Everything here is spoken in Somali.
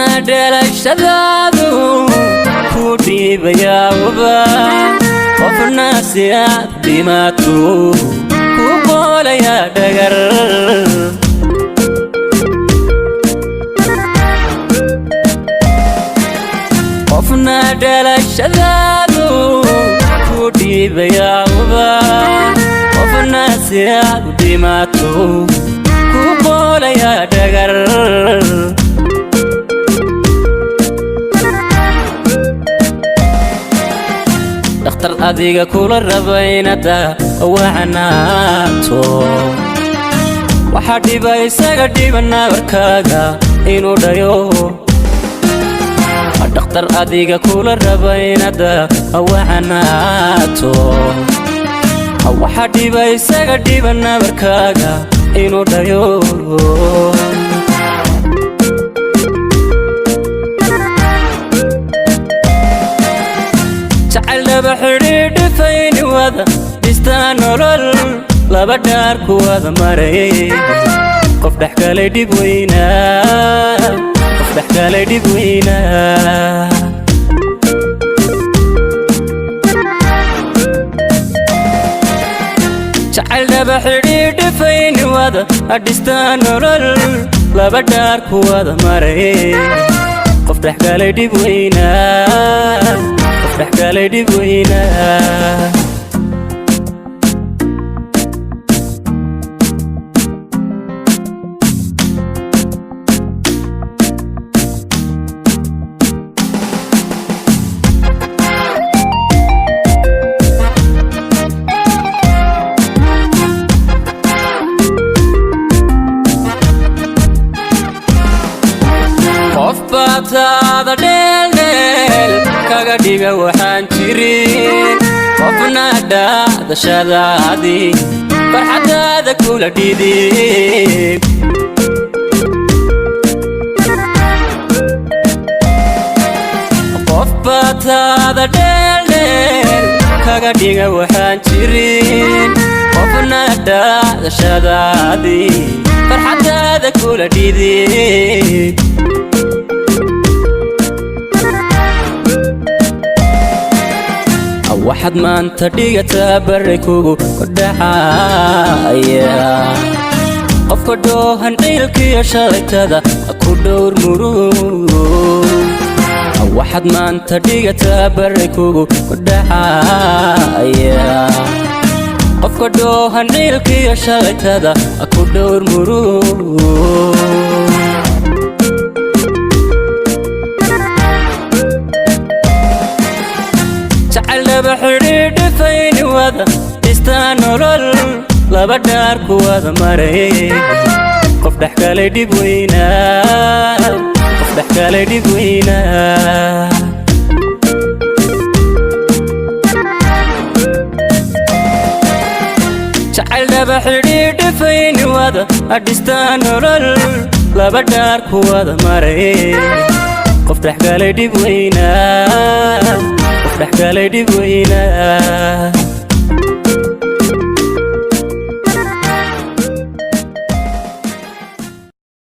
qofna dhalashadaadu ku dhiibayawba qofna si aad dhimaato ku qoolaya dhagar qofna dhalashadaadu ku dhiibayawba qofna si aad dhimaato ku qoolaya dhagar dhakhtar adiga kula rabaynada wacanaato waxa dhiba isaga dhibana warkaaga inuu dhayo dhakhtar adiga kula rabaynada wacanaato waxa dhiba isaga dhibana warkaaga inuu dhayo بحريد فين وذا بستانولل لبا دار كوذا مري قف ضحكة ليدي بوينا قف ضحكة ليدي بوينا شعل بحريد فين وذا بستانولل لبا دار كوذا مري قف ضحكة ليدي بوينا ضحكة ليدي بوينا qof baataada dheeldheel kaga dhiga waxaan jirin qofna dhacdashadaadii farxadaada kula dhidib qof baataada dheeldheel kaga dhiga waxaan jirin qofna dhacdashadaadii farxadaada kula dhidib waxad manta dhigata baruu kugu dhacaya qofka doohan ciilkiyo shalaytada ku dhowr murug waxad manta dhigata baruu kugu dhacaya qofka doohan ciilkiyo shalaytada ku dhowr murug بحريد فين وذا بستانولل لبا دار كوذا مري قف ضحكة ليدي بوينا قف ضحكة ليدي بوينا شعل بحريد فين وذا بستانولل لبا دار كوذا مري قف ضحكة ليدي بوينا ضحكة ليدي بوينا